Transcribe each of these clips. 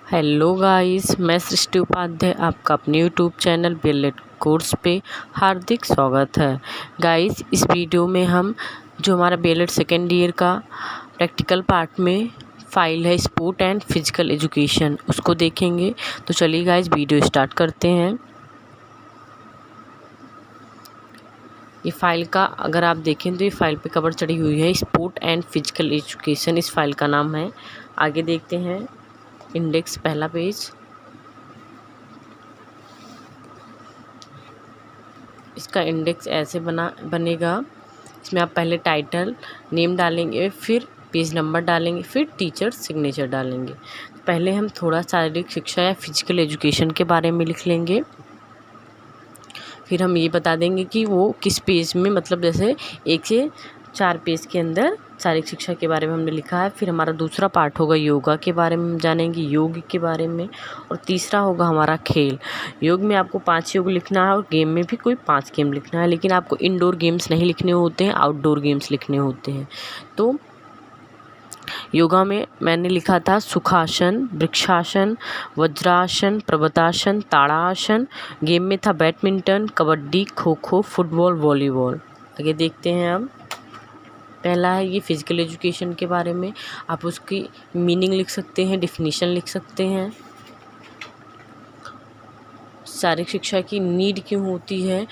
Hello guys, मैं सृष्टि उपाध्याय आपका अपने यूट्यूब चैनल बीएलएड कोर्स पे हार्दिक स्वागत है। गाइस, इस वीडियो में हम जो हमारा बीएलएड सेकेंड ईयर का प्रैक्टिकल पार्ट में फाइल है स्पोर्ट एंड फिजिकल एजुकेशन, उसको देखेंगे। तो चलिए गाइस, वीडियो स्टार्ट करते हैं। ये फाइल का अगर आप देखें तो ये फाइल पे कवर चढ़ी हुई है, स्पोर्ट एंड फिजिकल एजुकेशन इस फाइल का नाम है। आगे देखते हैं इंडेक्स, पहला पेज। इसका इंडेक्स ऐसे बनेगा। इसमें आप पहले टाइटल नेम डालेंगे, फिर पेज नंबर डालेंगे, फिर टीचर सिग्नेचर डालेंगे। पहले हम थोड़ा शारीरिक शिक्षा या फिजिकल एजुकेशन के बारे में लिख लेंगे। फिर हम ये बता देंगे कि वो किस पेज में, मतलब जैसे 1 से 4 पेज के अंदर शारीरिक शिक्षा के बारे में हमने लिखा है। फिर हमारा दूसरा पार्ट होगा योगा के बारे में, हम जानेंगे योग के बारे में। और तीसरा होगा हमारा खेल। योग में आपको 5 योग लिखना है और गेम में भी कोई 5 गेम लिखना है, लेकिन आपको इंडोर गेम्स नहीं लिखने होते हैं, आउटडोर गेम्स लिखने होते हैं। तो योगा में मैंने लिखा था सुखासन, वृक्षासन, वज्रासन, प्रबतासन, ताड़ासन। गेम में था badminton, kabaddi, kho kho, football, volleyball. आगे देखते हैं अब। पहला है ये फिजिकल एजुकेशन के बारे में। आप उसकी मीनिंग लिख सकते हैं, डिफिनीशन लिख सकते हैं। शारीरिक शिक्षा की नीड क्यों होती है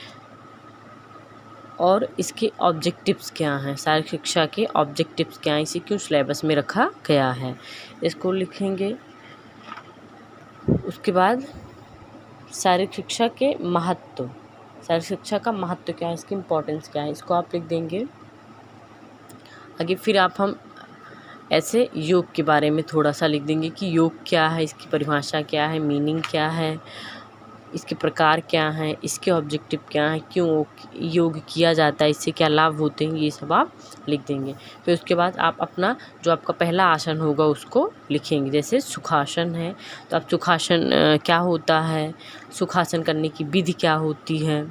और इसके ऑब्जेक्टिव्स क्या हैं। शारीरिक शिक्षा के ऑब्जेक्टिव्स क्या हैं, इसे क्यों सिलेबस में रखा गया है, इसको लिखेंगे। उसके बाद शारीरिक शिक्षा के महत्व, शारीरिक शिक्षा का महत्व क्या है, इसकी इम्पोर्टेंस क्या है, इसको आप लिख देंगे। आगे फिर हम ऐसे योग के बारे में थोड़ा सा लिख देंगे कि योग क्या है, इसकी परिभाषा क्या है, मीनिंग क्या है, इसके प्रकार क्या हैं, इसके ऑब्जेक्टिव क्या हैं, क्यों योग किया जाता है, इससे क्या लाभ होते हैं, ये सब आप लिख देंगे। फिर उसके बाद आप अपना जो आपका पहला आसन होगा उसको लिखेंगे। जैसे सुखासन है तो आप सुखासन क्या होता है, सुखासन करने की विधि क्या होती है।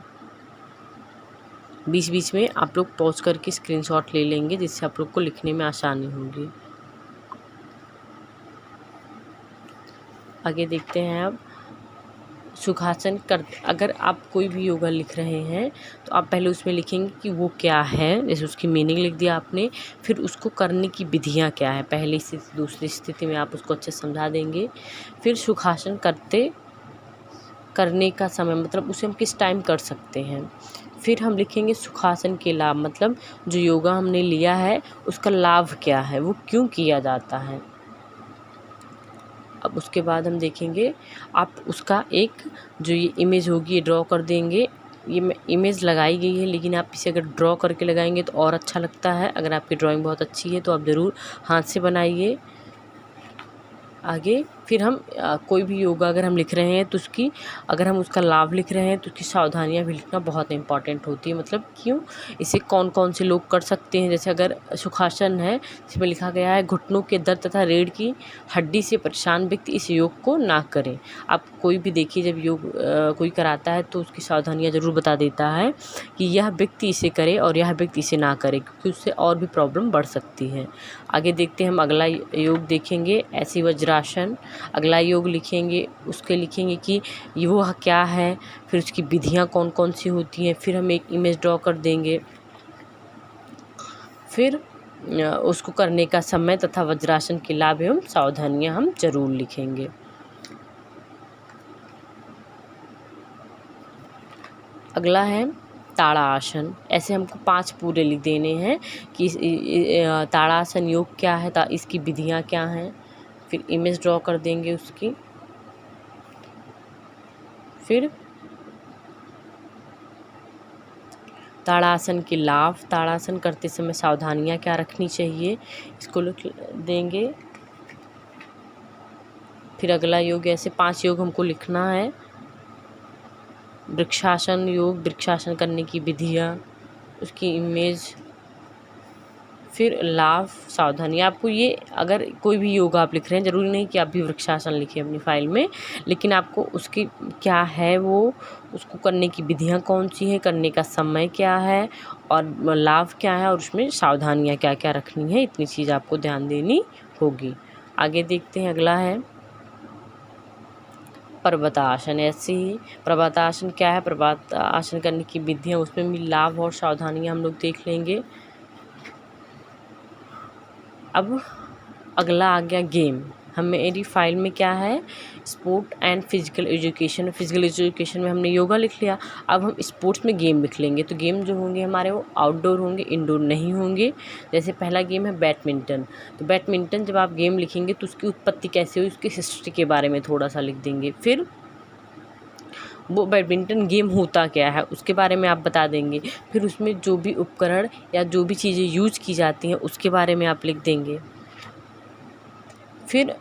बीच बीच में आप लोग पॉज करके स्क्रीनशॉट ले लेंगे, जिससे आप लोग को लिखने में आसानी होगी। आगे देखते हैं अब सुखासन अगर आप कोई भी योगा लिख रहे हैं तो आप पहले उसमें लिखेंगे कि वो क्या है, जैसे उसकी मीनिंग लिख दिया आपने। फिर उसको करने की विधियाँ क्या है, पहली स्थिति दूसरी स्थिति में आप उसको अच्छे से समझा देंगे। फिर सुखासन करने का समय, मतलब उसे हम किस टाइम कर सकते हैं। फिर हम लिखेंगे सुखासन के लाभ, मतलब जो योगा हमने लिया है उसका लाभ क्या है, वो क्यों किया जाता है। अब उसके बाद हम देखेंगे आप उसका एक जो ये इमेज होगी ये ड्रॉ कर देंगे। ये इमेज लगाई गई है, लेकिन आप इसे अगर ड्रॉ करके लगाएंगे तो और अच्छा लगता है। अगर आपकी ड्राइंग बहुत अच्छी है तो आप ज़रूर हाथ से बनाइए। आगे फिर हम कोई भी योगा अगर हम लिख रहे हैं तो अगर हम उसका लाभ लिख रहे हैं तो उसकी सावधानियां भी लिखना बहुत इंपॉर्टेंट होती है। मतलब क्यों, इसे कौन कौन से लोग कर सकते हैं। जैसे अगर सुखासन है, इसमें लिखा गया है घुटनों के दर्द तथा रीढ़ की हड्डी से परेशान व्यक्ति इस योग को ना करें। आप कोई भी देखिए, जब योग कोई कराता है तो उसकी सावधानियाँ ज़रूर बता देता है कि यह व्यक्ति इसे करे और यह व्यक्ति इसे ना करे, क्योंकि उससे और भी प्रॉब्लम बढ़ सकती है। आगे देखते हैं हम अगला योग देखेंगे, ऐसी वज्रासन। अगला योग लिखेंगे, उसके लिखेंगे कि वो क्या है, फिर उसकी विधियाँ कौन कौन सी होती हैं। फिर हम एक इमेज ड्रॉ कर देंगे। फिर उसको करने का समय तथा वज्रासन के लाभ एवं सावधानियाँ हम जरूर लिखेंगे। अगला है ताड़ासन। ऐसे हमको 5 पूरे लिख देने हैं कि ताड़ासन योग क्या है, इसकी विधियाँ क्या हैं। फिर इमेज ड्रॉ कर देंगे उसकी। फिर ताड़ासन के लाभ, ताड़ासन करते समय सावधानियाँ क्या रखनी चाहिए, इसको लिख देंगे। फिर अगला योग, ऐसे 5 योग हमको लिखना है। वृक्षासन योग, वृक्षासन करने की विधियाँ, उसकी इमेज, फिर लाभ, सावधानी। आपको ये अगर कोई भी योगा आप लिख रहे हैं, ज़रूरी नहीं कि आप भी वृक्षासन लिखें अपनी फाइल में, लेकिन आपको उसकी क्या है, वो उसको करने की विधियाँ कौन सी हैं, करने का समय क्या है और लाभ क्या है और उसमें सावधानियाँ क्या क्या रखनी है, इतनी चीज़ आपको ध्यान देनी होगी। आगे देखते हैं, अगला है पर्वतासन। ऐसे ही पर्वतासन क्या है, पर्वतासन करने की विधियाँ, उसमें भी लाभ और सावधानियाँ हम लोग देख लेंगे। अब अगला आ गया गेम। मेरी फाइल में क्या है, sport and physical education. Physical education में हमने योगा लिख लिया। अब हम स्पोर्ट्स में गेम लिख लेंगे। तो गेम जो होंगे हमारे वो आउटडोर होंगे, इंडोर नहीं होंगे। जैसे पहला गेम है बैडमिंटन। तो बैडमिंटन जब आप गेम लिखेंगे तो उसकी उत्पत्ति कैसे हुई, उसकी हिस्ट्री के बारे में थोड़ा सा लिख देंगे। फिर वो बैडमिंटन गेम होता क्या है उसके बारे में आप बता देंगे। फिर उसमें जो भी उपकरण या जो भी चीज़ें यूज की जाती हैं उसके बारे में आप लिख देंगे। फिर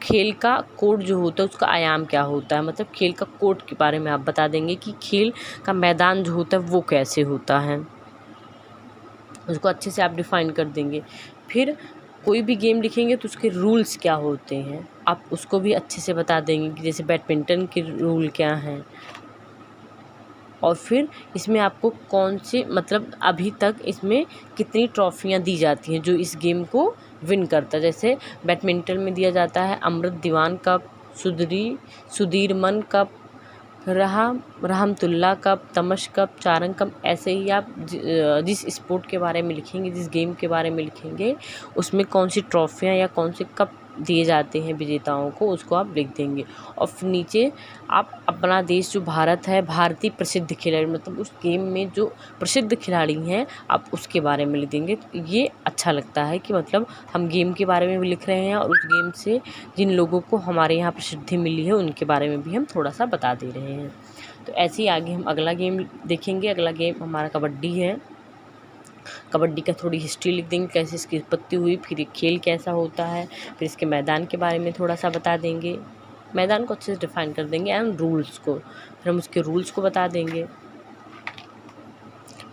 खेल का कोड जो होता है उसका आयाम क्या होता है, मतलब खेल का कोड के बारे में आप बता देंगे कि खेल का मैदान जो होता है वो कैसे होता है, उसको अच्छे से आप डिफ़ाइन कर देंगे। फिर कोई भी गेम लिखेंगे तो उसके रूल्स क्या होते हैं आप उसको भी अच्छे से बता देंगे कि जैसे बैडमिंटन के रूल क्या हैं। और फिर इसमें आपको कौन से, मतलब अभी तक इसमें कितनी ट्रॉफियाँ दी जाती हैं जो इस गेम को विन करता है। जैसे बैडमिंटन में दिया जाता है Amrit Diwan cup, Sudirman cup, Rahmatullah cup, Thomas cup, चारंग कप। ऐसे ही आप जिस स्पोर्ट के बारे में लिखेंगे, जिस गेम के बारे में लिखेंगे, उसमें कौन सी ट्रॉफियाँ या कौन से कप दिए जाते हैं विजेताओं को, उसको आप लिख देंगे। और फिर नीचे आप अपना देश जो भारत है, भारतीय प्रसिद्ध खिलाड़ी, मतलब उस गेम में जो प्रसिद्ध खिलाड़ी हैं आप उसके बारे में लिख देंगे। तो ये अच्छा लगता है कि मतलब हम गेम के बारे में भी लिख रहे हैं और उस गेम से जिन लोगों को हमारे यहाँ प्रसिद्धि मिली है उनके बारे में भी हम थोड़ा सा बता दे रहे हैं। तो ऐसे ही आगे हम अगला गेम देखेंगे। अगला गेम हमारा कबड्डी है। कबड्डी का थोड़ी हिस्ट्री लिख देंगे, कैसे इसकी उत्पत्ति हुई, फिर खेल कैसा होता है, फिर इसके मैदान के बारे में थोड़ा सा बता देंगे। मैदान को अच्छे से डिफाइन कर देंगे एंड रूल्स को, फिर हम उसके रूल्स को बता देंगे।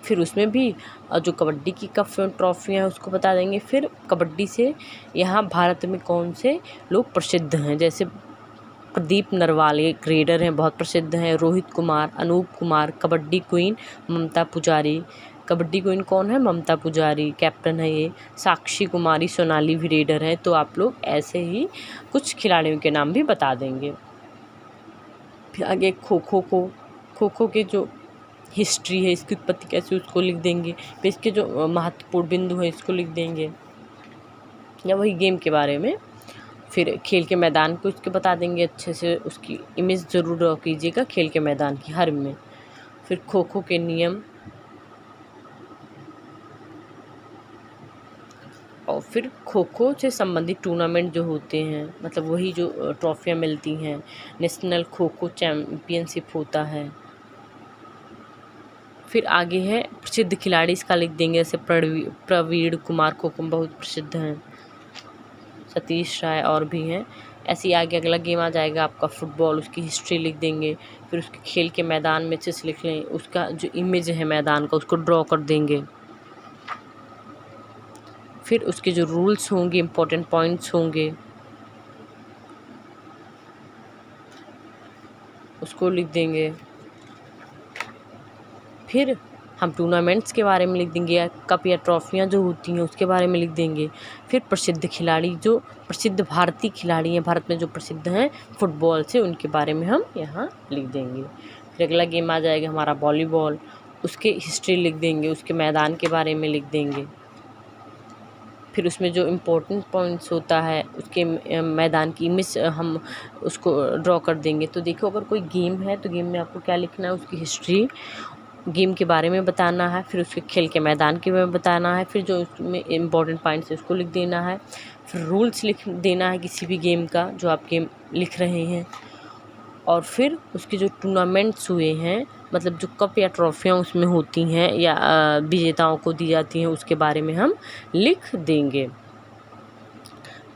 फिर उसमें भी जो कबड्डी की कप ट्रॉफियाँ हैं उसको बता देंगे। फिर कबड्डी से यहाँ भारत में कौन से लोग प्रसिद्ध हैं, जैसे प्रदीप नरवाल ये रेडर हैं, बहुत प्रसिद्ध हैं। रोहित कुमार, अनूप कुमार, कबड्डी क्वीन ममता पुजारी। कबड्डी क्वीन कौन है, ममता पुजारी कैप्टन है ये। साक्षी कुमारी, सोनाली भी रेडर है। तो आप लोग ऐसे ही कुछ खिलाड़ियों के नाम भी बता देंगे। फिर आगे खो खो के जो हिस्ट्री है, इसकी उत्पत्ति कैसे, उसको लिख देंगे। फिर इसके जो महत्वपूर्ण बिंदु है इसको लिख देंगे, या वही गेम के बारे में। फिर खेल के मैदान को इसके बता देंगे अच्छे से, उसकी इमेज ज़रूर ड्रॉ कीजिएगा खेल के मैदान की हर में। फिर खो खो के नियम, और फिर खो खो से संबंधित टूर्नामेंट जो होते हैं, मतलब वही जो ट्रॉफियाँ मिलती हैं, नेशनल खो खो चैम्पियनशिप होता है। फिर आगे है प्रसिद्ध खिलाड़ी, इसका लिख देंगे, जैसे प्रवीण कुमार खो खो बहुत प्रसिद्ध हैं, सतीश राय और भी हैं। ऐसे ही आगे अगला गेम आ जाएगा आपका फुटबॉल, उसकी हिस्ट्री लिख देंगे। फिर उसके खेल के मैदान में अच्छे से लिख लें, उसका जो इमेज है मैदान का उसको ड्रॉ कर देंगे। फिर उसके जो रूल्स होंगे, इम्पोर्टेंट पॉइंट्स होंगे, उसको लिख देंगे। फिर हम टूर्नामेंट्स के बारे में लिख देंगे, या कप या ट्रॉफियाँ जो होती हैं उसके बारे में लिख देंगे। फिर प्रसिद्ध खिलाड़ी, जो प्रसिद्ध भारतीय खिलाड़ी हैं, भारत में जो प्रसिद्ध हैं फुटबॉल से, उनके बारे में हम यहाँ लिख देंगे। फिर अगला गेम आ जाएगा हमारा वॉलीबॉल, उसके हिस्ट्री लिख देंगे, उसके मैदान के बारे में लिख देंगे। फिर उसमें जो इम्पोर्टेंट पॉइंट्स होता है उसके मैदान की इमेज हम उसको ड्रॉ कर देंगे। तो देखो, अगर कोई गेम है तो गेम में आपको क्या लिखना है, उसकी हिस्ट्री, गेम के बारे में बताना है, फिर उसके खेल के मैदान के बारे में बताना है, फिर जो उसमें इम्पोर्टेंट पॉइंट्स है उसको लिख देना है, फिर रूल्स लिख देना है किसी भी गेम का जो आप गेम लिख रहे हैं, और फिर उसके जो टूर्नामेंट्स हुए हैं, मतलब जो कप या ट्रॉफियाँ उसमें होती हैं या विजेताओं को दी जाती हैं, उसके बारे में हम लिख देंगे।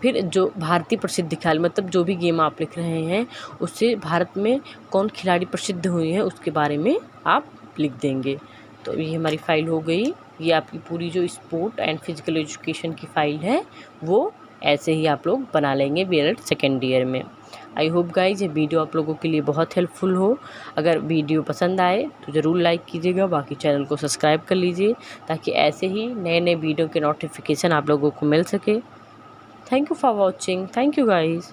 फिर जो भारतीय प्रसिद्ध खिलाड़ी, मतलब जो भी गेम आप लिख रहे हैं उससे भारत में कौन खिलाड़ी प्रसिद्ध हुए हैं उसके बारे में आप लिख देंगे। तो ये हमारी फ़ाइल हो गई। ये आपकी पूरी जो स्पोर्ट एंड फिजिकल एजुकेशन की फ़ाइल है वो ऐसे ही आप लोग बना लेंगे बीएलएड सेकेंड ईयर में। आई होप गाइज ये वीडियो आप लोगों के लिए बहुत हेल्पफुल हो। अगर वीडियो पसंद आए तो ज़रूर लाइक कीजिएगा, बाकी चैनल को सब्सक्राइब कर लीजिए ताकि ऐसे ही नए नए वीडियो के नोटिफिकेशन आप लोगों को मिल सके। Thank you for watching. Thank you guys.